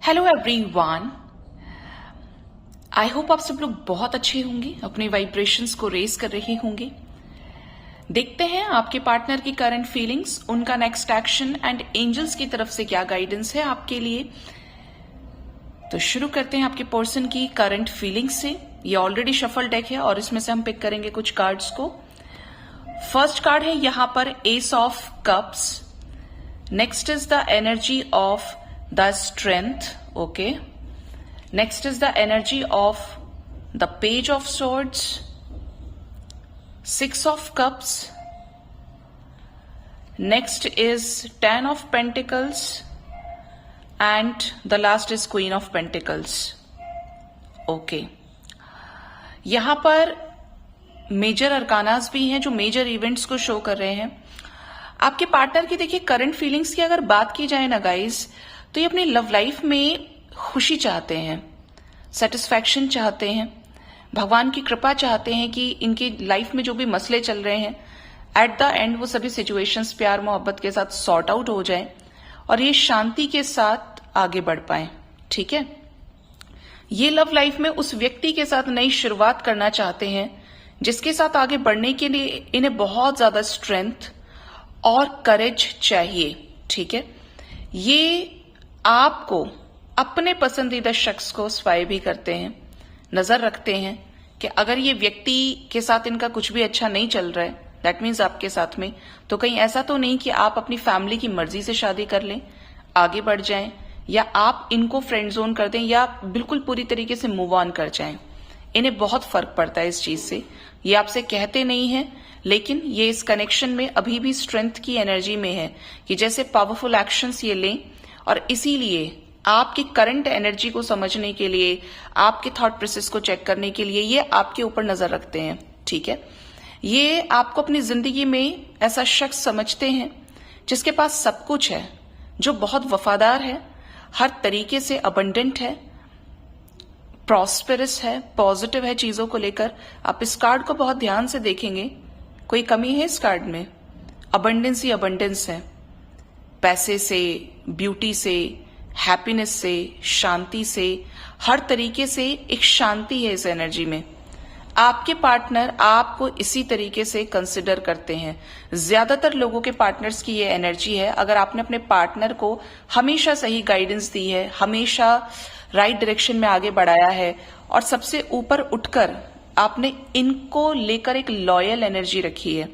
Hello everyone, I hope आप सब लोग बहुत अच्छे होंगे, अपने वाइब्रेशंस को रेज कर रहे होंगे। देखते हैं आपके पार्टनर की करंट फीलिंग्स, उनका नेक्स्ट एक्शन एंड एंजल्स की तरफ से क्या गाइडेंस है आपके लिए। तो शुरू करते हैं आपके पर्सन की करंट फीलिंग्स से। ये ऑलरेडी शफल डेक है और इसमें से हम पिक करेंगे कुछ कार्ड्स को। फर्स्ट कार्ड है यहां पर S of cups. Next is the energy of the strength. Okay, next is the energy of the page of swords, six of cups. Next is 10 of pentacles and the last is queen of pentacles. Okay, यहां पर major अरकानास भी हैं जो major events को show कर रहे हैं। आपके पार्टनर की देखिए करंट फीलिंग्स की अगर बात की जाए ना गाइस, तो ये अपनी लव लाइफ में खुशी चाहते हैं, सेटिस्फैक्शन चाहते हैं, भगवान की कृपा चाहते हैं कि इनकी लाइफ में जो भी मसले चल रहे हैं एट द एंड वो सभी सिचुएशंस प्यार मोहब्बत के साथ सॉर्ट आउट हो जाए और ये शांति के साथ आगे बढ़ पाए। ठीक है, ये लव लाइफ में उस व्यक्ति के साथ नई शुरुआत करना चाहते हैं जिसके साथ आगे बढ़ने के लिए इन्हें बहुत ज्यादा स्ट्रेंथ और करेज चाहिए। ठीक है, ये आपको अपने पसंदीदा शख्स को स्पाई भी करते हैं, नजर रखते हैं कि अगर ये व्यक्ति के साथ इनका कुछ भी अच्छा नहीं चल रहा है, दैट मीन्स आपके साथ में, तो कहीं ऐसा तो नहीं कि आप अपनी फैमिली की मर्जी से शादी कर लें, आगे बढ़ जाएं, या आप इनको फ्रेंड जोन कर दें या बिल्कुल पूरी तरीके से मूव ऑन कर जाएं। इन्हें बहुत फर्क पड़ता है इस चीज से। ये आपसे कहते नहीं है, लेकिन ये इस कनेक्शन में अभी भी स्ट्रेंथ की एनर्जी में है कि जैसे पावरफुल एक्शंस ये लें, और इसीलिए आपकी करंट एनर्जी को समझने के लिए, आपके थॉट प्रोसेस को चेक करने के लिए ये आपके ऊपर नजर रखते हैं। ठीक है, ये आपको अपनी जिंदगी में ऐसा शख्स समझते हैं जिसके पास सब कुछ है, जो बहुत वफादार है, हर तरीके से अबंडेंट है, प्रॉस्पेरस है, पॉजिटिव है चीजों को लेकर। आप इस कार्ड को बहुत ध्यान से देखेंगे, कोई कमी है इस कार्ड में? अबंडेंस ही अबंडेंस है, पैसे से, ब्यूटी से, हैप्पीनेस से, शांति से, हर तरीके से एक शांति है इस एनर्जी में। आपके पार्टनर आपको इसी तरीके से कंसिडर करते हैं। ज्यादातर लोगों के पार्टनर्स की ये एनर्जी है। अगर आपने अपने पार्टनर को हमेशा सही गाइडेंस दी है, हमेशा राइट डायरेक्शन में आगे बढ़ाया है और सबसे ऊपर उठकर आपने इनको लेकर एक लॉयल एनर्जी रखी है,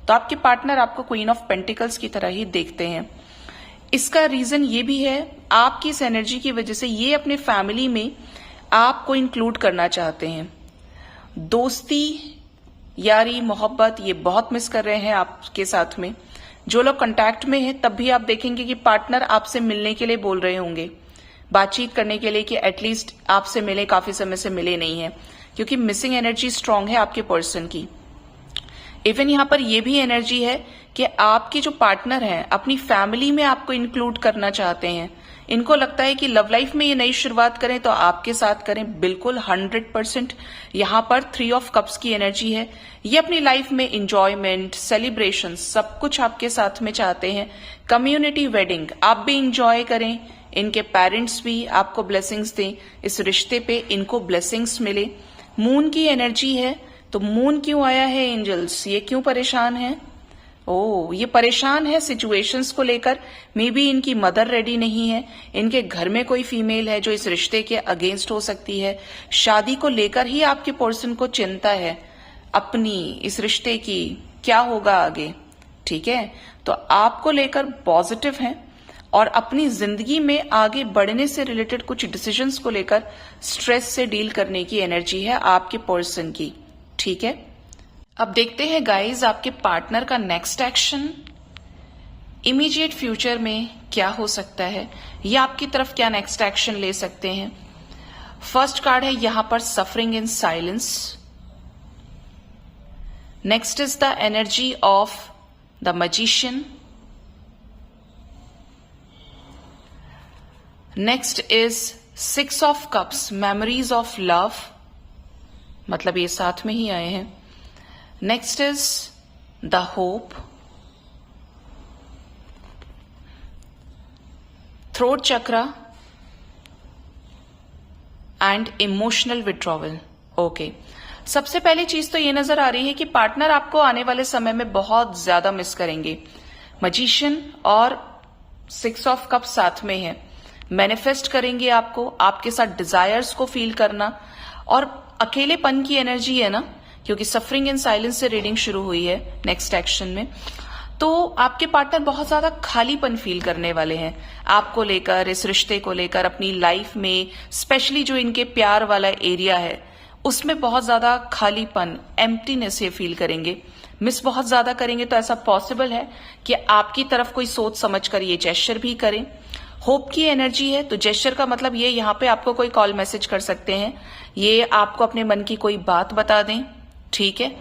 तो आपके पार्टनर आपको क्वीन ऑफ पेंटिकल्स की तरह ही देखते हैं। इसका रीजन ये भी है, आपकी इस एनर्जी की वजह से ये अपने फैमिली में आपको इंक्लूड करना चाहते हैं। दोस्ती, यारी, मोहब्बत ये बहुत मिस कर रहे हैं आपके साथ में। जो लोग कांटेक्ट में हैं तब भी आप देखेंगे कि पार्टनर आपसे मिलने के लिए बोल रहे होंगे, बातचीत करने के लिए कि एटलीस्ट आपसे मिले, काफी समय से मिले नहीं है, क्योंकि मिसिंग एनर्जी स्ट्रांग है आपके पर्सन की। इवन यहां पर यह भी एनर्जी है कि आपके जो पार्टनर हैं अपनी फैमिली में आपको इंक्लूड करना चाहते हैं। इनको लगता है कि लव लाइफ में ये नई शुरुआत करें तो आपके साथ करें, बिल्कुल 100%। यहां पर 3 ऑफ कप्स की एनर्जी है। ये अपनी लाइफ में इंजॉयमेंट, सेलिब्रेशन, सब कुछ आपके साथ में चाहते हैं। कम्युनिटी वेडिंग आप भी इंजॉय करें, इनके पेरेंट्स भी आपको ब्लेसिंग्स दें, इस रिश्ते पे इनको ब्लेसिंग्स मिले। मून की एनर्जी है, तो मून क्यों आया है एंजल्स? ये क्यों परेशान है? ये परेशान है सिचुएशंस को लेकर। मे बी इनकी मदर रेडी नहीं है, इनके घर में कोई फीमेल है जो इस रिश्ते के अगेंस्ट हो सकती है। शादी को लेकर ही आपके पर्सन को चिंता है अपनी इस रिश्ते की, क्या होगा आगे। ठीक है, तो आपको लेकर पॉजिटिव हैं और अपनी जिंदगी में आगे बढ़ने से रिलेटेड कुछ डिसीजंस को लेकर स्ट्रेस से डील करने की एनर्जी है आपके पर्सन की। ठीक है, अब देखते हैं गाइज आपके पार्टनर का नेक्स्ट एक्शन इमीडिएट फ्यूचर में क्या हो सकता है, या आपकी तरफ क्या नेक्स्ट एक्शन ले सकते हैं। फर्स्ट कार्ड है यहां पर suffering in silence. Next is the energy of the magician. Next is 6 of cups, memories of love, मतलब ये साथ में ही आए हैं। Next is the hope, throat chakra, and emotional withdrawal. Okay, सबसे पहली चीज तो ये नजर आ रही है कि पार्टनर आपको आने वाले समय में बहुत ज्यादा मिस करेंगे। मजिशियन और 6 ऑफ कप साथ में है, मैनिफेस्ट करेंगे आपको, आपके साथ डिजायर्स को फील करना, और अकेलेपन की एनर्जी है ना, क्योंकि सफरिंग इन साइलेंस से रीडिंग शुरू हुई है नेक्स्ट एक्शन में, तो आपके पार्टनर बहुत ज्यादा खालीपन फील करने वाले हैं आपको लेकर, इस रिश्ते को लेकर, अपनी लाइफ में, स्पेशली जो इनके प्यार वाला एरिया है उसमें बहुत ज्यादा खालीपन, एम्प्टीनेस ये फील करेंगे, मिस बहुत ज्यादा करेंगे। तो ऐसा पॉसिबल है कि आपकी तरफ कोई सोच समझकर ये जेस्चर भी करें। होप की एनर्जी है, तो जेस्चर का मतलब ये यहाँ पे आपको कोई कॉल मैसेज कर सकते हैं, ये आपको अपने मन की कोई बात बता दें, ठीक है।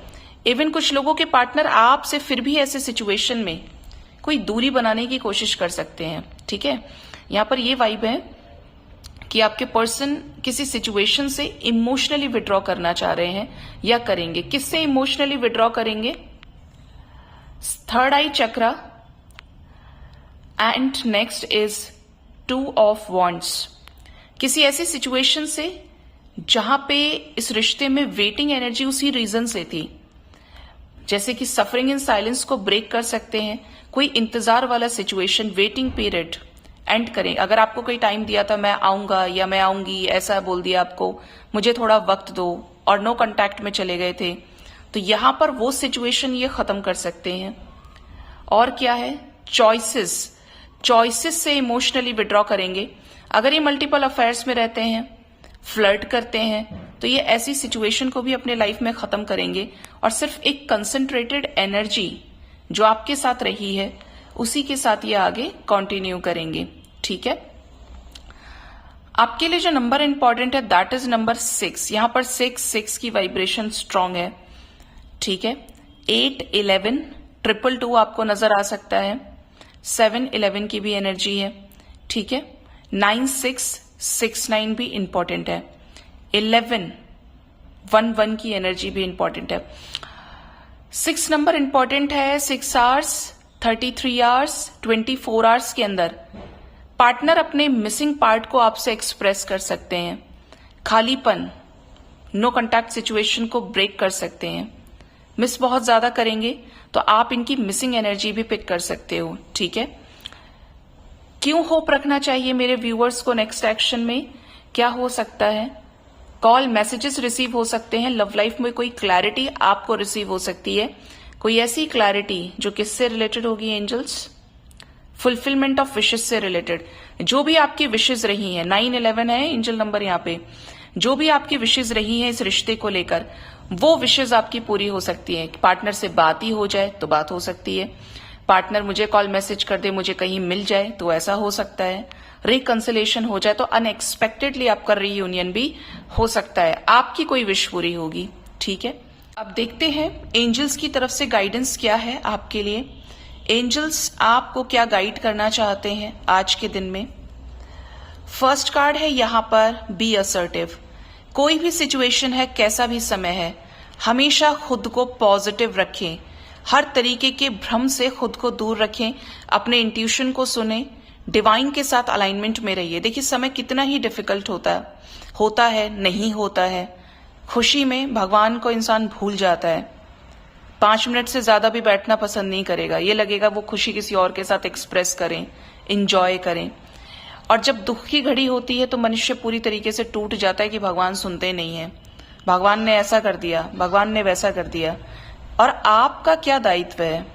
इवन कुछ लोगों के पार्टनर आपसे फिर भी ऐसे सिचुएशन में कोई दूरी बनाने की कोशिश कर सकते हैं, ठीक है। यहां पर ये वाइब है कि आपके पर्सन किसी सिचुएशन से इमोशनली विड्रॉ करना चाह रहे हैं या करेंगे। किससे इमोशनली विड्रॉ करेंगे? Third I chakra, and next is 2 of wands. किसी ऐसी सिचुएशन से जहां पे इस रिश्ते में वेटिंग एनर्जी उसी रीजन से थी, जैसे कि सफरिंग इन साइलेंस को ब्रेक कर सकते हैं, कोई इंतजार वाला सिचुएशन, वेटिंग पीरियड एंड करें। अगर आपको कोई टाइम दिया था, मैं आऊंगा या मैं आऊंगी, ऐसा बोल दिया आपको, मुझे थोड़ा वक्त दो, और नो कांटेक्ट में चले गए थे, तो यहां पर वो सिचुएशन ये खत्म कर सकते हैं। और क्या है? चॉइसेस से इमोशनली विड्रॉ करेंगे। अगर ये मल्टीपल अफेयर्स में रहते हैं, फ्लर्ट करते हैं, तो ये ऐसी सिचुएशन को भी अपने लाइफ में खत्म करेंगे और सिर्फ एक कंसंट्रेटेड एनर्जी जो आपके साथ रही है उसी के साथ ये आगे कंटिन्यू करेंगे, ठीक है। आपके लिए जो नंबर इंपॉर्टेंट है दैट इज नंबर 6। यहां पर 6 की वाइब्रेशन स्ट्रांग है, ठीक है। 8, 11, 222 आपको नजर आ सकता है, 7, 11 की भी एनर्जी है, ठीक है। 9, 6, 6, 9 भी इंपॉर्टेंट है, 11, 1, 1 की एनर्जी भी इंपॉर्टेंट है। 6 नंबर इंपॉर्टेंट है। 6 आवर्स, 33 आवर्स, 24 आवर्स के अंदर पार्टनर अपने मिसिंग पार्ट को आपसे एक्सप्रेस कर सकते हैं, खालीपन, नो कांटेक्ट सिचुएशन को ब्रेक कर सकते हैं। मिस बहुत ज्यादा करेंगे तो आप इनकी मिसिंग एनर्जी भी पिक कर सकते हो, ठीक है। क्यों होप रखना चाहिए मेरे व्यूअर्स को नेक्स्ट एक्शन में? क्या हो सकता है? कॉल मैसेजेस रिसीव हो सकते हैं, लव लाइफ में कोई क्लैरिटी आपको रिसीव हो सकती है, कोई ऐसी क्लैरिटी जो किससे रिलेटेड होगी एंजल्स? फुलफिलमेंट ऑफ विशेस से रिलेटेड। जो भी आपकी विशेस रही हैं, 9, 11 है एंजल नंबर यहाँ पे, जो भी आपकी विशेस रही हैं इस रिश्ते को लेकर, वो विशेस आपकी पूरी हो सकती है। पार्टनर से बात ही हो जाए तो बात हो सकती है, पार्टनर मुझे कॉल मैसेज कर दे, मुझे कहीं मिल जाए तो ऐसा हो सकता है, रिकंसिलेशन हो जाए तो अनएक्सपेक्टेडली आपका रीयूनियन भी हो सकता है, आपकी कोई विश पूरी होगी, ठीक है। अब देखते हैं एंजल्स की तरफ से गाइडेंस क्या है आपके लिए। एंजल्स आपको क्या गाइड करना चाहते हैं आज के दिन में? फर्स्ट कार्ड है यहां पर बी असर्टिव। कोई भी सिचुएशन है, कैसा भी समय है, हमेशा खुद को पॉजिटिव रखें, हर तरीके के भ्रम से खुद को दूर रखें, अपने इंट्यूशन को सुने, डिवाइन के साथ अलाइनमेंट में रहिए। देखिए समय कितना ही डिफिकल्ट होता है, नहीं होता है, खुशी में भगवान को इंसान भूल जाता है, 5 मिनट से ज्यादा भी बैठना पसंद नहीं करेगा, ये लगेगा वो खुशी किसी और के साथ एक्सप्रेस करें, इंजॉय करें। और जब दुख की घड़ी होती है तो मनुष्य पूरी तरीके से टूट जाता है कि भगवान सुनते नहीं है, भगवान ने ऐसा कर दिया, भगवान ने वैसा कर दिया। और आपका क्या दायित्व है?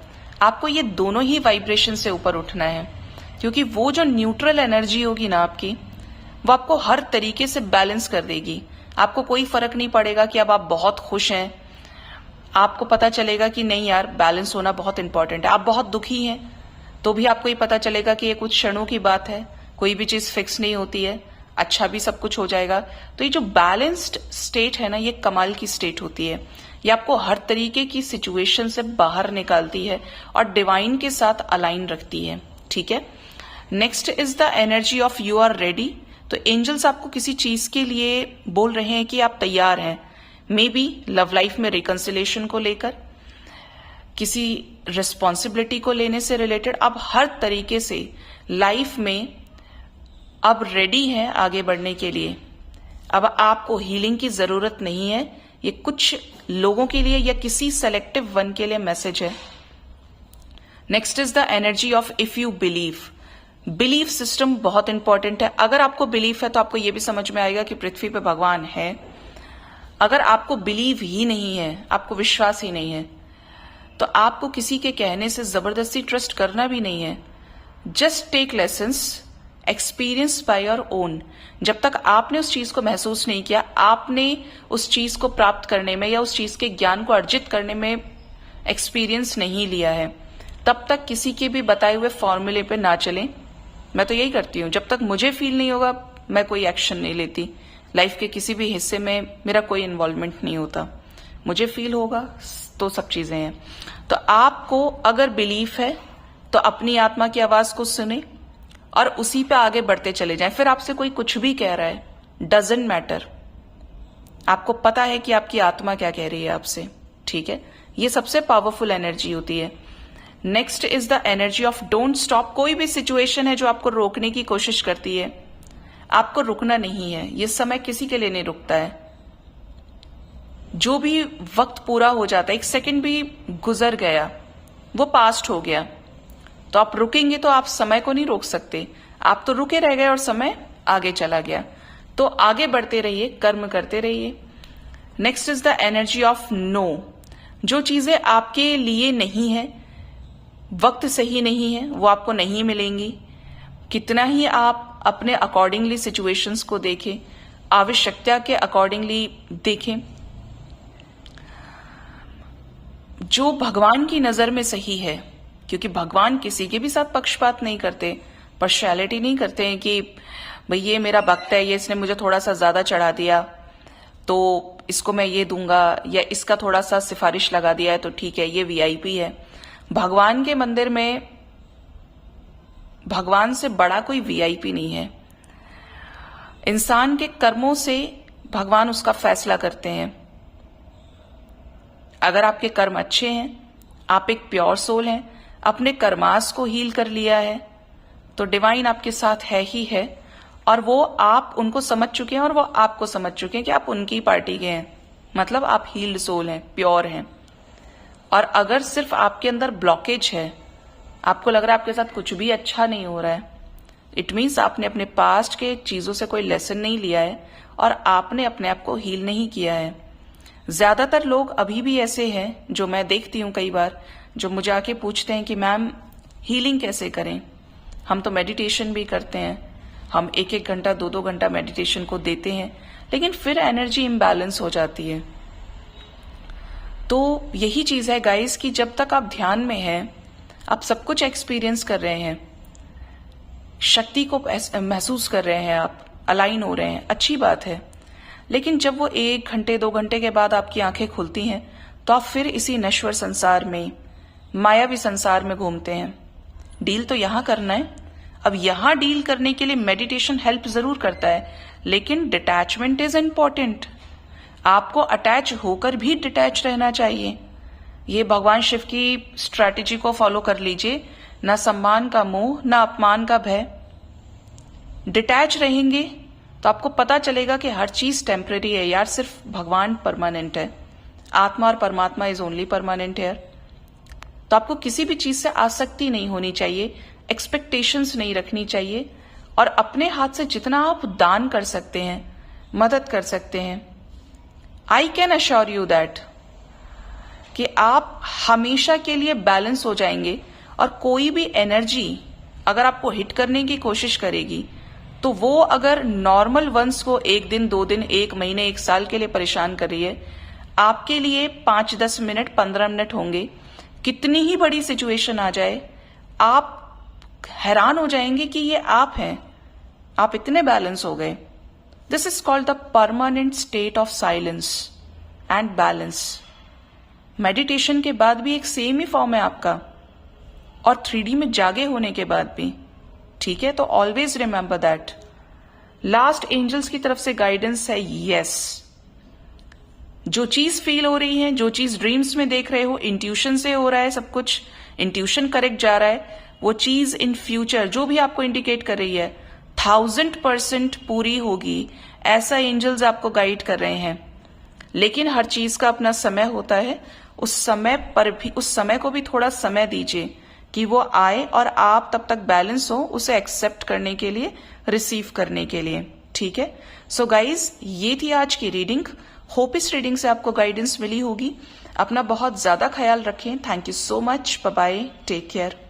आपको ये दोनों ही वाइब्रेशन से ऊपर उठना है, क्योंकि वो जो न्यूट्रल एनर्जी होगी ना आपकी, वो आपको हर तरीके से बैलेंस कर देगी। आपको कोई फर्क नहीं पड़ेगा कि अब आप बहुत खुश हैं, आपको पता चलेगा कि नहीं यार बैलेंस होना बहुत इंपॉर्टेंट है। आप बहुत दुखी हैं तो भी आपको ये पता चलेगा कि ये कुछ क्षणों की बात है, कोई भी चीज फिक्स नहीं होती है, अच्छा भी सब कुछ हो जाएगा। तो ये जो बैलेंस्ड स्टेट है ना, ये कमाल की स्टेट होती है, ये आपको हर तरीके की सिचुएशन से बाहर निकालती है और डिवाइन के साथ अलाइन रखती है, ठीक है। Next is the energy of you are ready. तो एंजल्स आपको किसी चीज के लिए बोल रहे हैं कि आप तैयार हैं, मे बी लव लाइफ में रिकंसिलेशन को लेकर, किसी रिस्पॉन्सिबिलिटी को लेने से रिलेटेड, अब हर तरीके से लाइफ में अब रेडी हैं आगे बढ़ने के लिए, अब आपको हीलिंग की जरूरत नहीं है, ये कुछ लोगों के लिए या किसी सेलेक्टिव वन के लिए मैसेज है। Next is the energy of if you believe. Belief system बहुत इंपॉर्टेंट है। अगर आपको बिलीफ है तो आपको यह भी समझ में आएगा कि पृथ्वी पे भगवान है। अगर आपको बिलीव ही नहीं है, आपको विश्वास ही नहीं है, तो आपको किसी के कहने से जबरदस्ती ट्रस्ट करना भी नहीं है। Just take lessons, experience by your own. जब तक आपने उस चीज को महसूस नहीं किया, आपने उस चीज को प्राप्त करने में या उस चीज के ज्ञान को अर्जित करने में एक्सपीरियंस नहीं लिया है, तब तक किसी के भी बताए हुए फॉर्मूले पे ना चलें। मैं तो यही करती हूं, जब तक मुझे फील नहीं होगा मैं कोई एक्शन नहीं लेती। लाइफ के किसी भी हिस्से में मेरा कोई इन्वॉल्वमेंट नहीं होता। मुझे फील होगा तो सब चीजें हैं। तो आपको अगर बिलीफ है तो अपनी आत्मा की आवाज को सुने और उसी पे आगे बढ़ते चले जाएं। फिर आपसे कोई कुछ भी कह रहा है, डजंट मैटर। आपको पता है कि आपकी आत्मा क्या कह रही है आपसे, ठीक है। ये सबसे पावरफुल एनर्जी होती है। Next is the energy of don't stop. कोई भी सिचुएशन है जो आपको रोकने की कोशिश करती है, आपको रुकना नहीं है। ये समय किसी के लिए नहीं रुकता है। जो भी वक्त पूरा हो जाता है, एक सेकंड भी गुजर गया, वो पास्ट हो गया। तो आप रुकेंगे तो आप समय को नहीं रोक सकते। आप तो रुके रह गए और समय आगे चला गया। तो आगे बढ़ते रहिए, कर्म करते रहिए। Next is the energy of no. जो चीजें आपके लिए नहीं है, वक्त सही नहीं है, वो आपको नहीं मिलेंगी। कितना ही आप अपने अकॉर्डिंगली सिचुएशंस को देखें, आवश्यकता के अकॉर्डिंगली देखें। जो भगवान की नजर में सही है, क्योंकि भगवान किसी के भी साथ पक्षपात नहीं करते, पर्शियलिटी नहीं करते हैं कि भाई ये मेरा भक्त है, ये इसने मुझे थोड़ा सा ज्यादा चढ़ा दिया तो इसको मैं ये दूंगा, या इसका थोड़ा सा सिफारिश लगा दिया है तो ठीक है, ये वीआईपी है। भगवान के मंदिर में भगवान से बड़ा कोई वीआईपी नहीं है। इंसान के कर्मों से भगवान उसका फैसला करते हैं। अगर आपके कर्म अच्छे हैं, आप एक प्योर सोल हैं, अपने कर्मास को हील कर लिया है, तो डिवाइन आपके साथ है ही है। और वो आप उनको समझ चुके हैं और वो आपको समझ चुके हैं कि आप उनकी पार्टी के हैं। मतलब आप हील्ड सोल हैं, प्योर हैं। और अगर सिर्फ आपके अंदर ब्लॉकेज है, आपको लग रहा है आपके साथ कुछ भी अच्छा नहीं हो रहा है, इट मीन्स आपने अपने पास्ट के चीजों से कोई लेसन नहीं लिया है और आपने अपने आप को हील नहीं किया है। ज्यादातर लोग अभी भी ऐसे हैं, जो मैं देखती हूं कई बार, जो मुझे आके पूछते हैं कि मैम हीलिंग कैसे करें। हम तो मेडिटेशन भी करते हैं, हम 1-1 घंटा 2-2 घंटा मेडिटेशन को देते हैं, लेकिन फिर एनर्जी इम्बैलेंस हो जाती है। तो यही चीज है गाइस कि जब तक आप ध्यान में हैं, आप सब कुछ एक्सपीरियंस कर रहे हैं, शक्ति को महसूस कर रहे हैं, आप अलाइन हो रहे हैं, अच्छी बात है। लेकिन जब वो 1 घंटे 2 घंटे के बाद आपकी आंखें खुलती हैं, तो आप फिर इसी नश्वर संसार में, मायावी संसार में घूमते हैं। डील तो यहां करना है। अब यहां डील करने के लिए मेडिटेशन हेल्प जरूर करता है, लेकिन डिटैचमेंट इज इंपॉर्टेंट। आपको अटैच होकर भी डिटैच रहना चाहिए। ये भगवान शिव की स्ट्रैटेजी को फॉलो कर लीजिए। ना सम्मान का मोह, ना अपमान का भय। डिटैच रहेंगे तो आपको पता चलेगा कि हर चीज टेम्परेरी है यार, सिर्फ भगवान परमानेंट है। आत्मा और परमात्मा इज ओनली परमानेंट है। तो आपको किसी भी चीज से आसक्ति नहीं होनी चाहिए, एक्सपेक्टेशंस नहीं रखनी चाहिए, और अपने हाथ से जितना आप दान कर सकते हैं, मदद कर सकते हैं, I can assure you that कि आप हमेशा के लिए बैलेंस हो जाएंगे। और कोई भी एनर्जी अगर आपको हिट करने की कोशिश करेगी, तो वो अगर नॉर्मल वंस को 1 दिन 2 दिन 1 महीने 1 साल के लिए परेशान कर रही है, आपके लिए 5-10 मिनट 15 मिनट होंगे। कितनी ही बड़ी सिचुएशन आ जाए, आप हैरान हो जाएंगे कि ये आप हैं, आप इतने बैलेंस हो गए। This is called the permanent state of silence and balance. Meditation के बाद भी एक सेम ही फॉर्म है आपका, और 3D में जागे होने के बाद भी, ठीक है। तो always remember that. Last angels की तरफ से गाइडेंस है, यस। जो चीज फील हो रही है, जो चीज ड्रीम्स में देख रहे हो, इंट्यूशन से हो रहा है, सब कुछ इंट्यूशन करेक्ट जा रहा है, वो चीज इन फ्यूचर जो भी आपको इंडिकेट कर रही है 1000% पूरी होगी, ऐसा एंजल्स आपको गाइड कर रहे हैं। लेकिन हर चीज का अपना समय होता है, उस समय को भी थोड़ा समय दीजिए कि वो आए और आप तब तक बैलेंस हो उसे एक्सेप्ट करने के लिए, रिसीव करने के लिए। ठीक है। सो गाइज, ये थी आज की रीडिंग। होप इस रीडिंग से आपको गाइडेंस मिली होगी। अपना बहुत ज्यादा ख्याल रखें। Thank you so much. Bye bye, take care.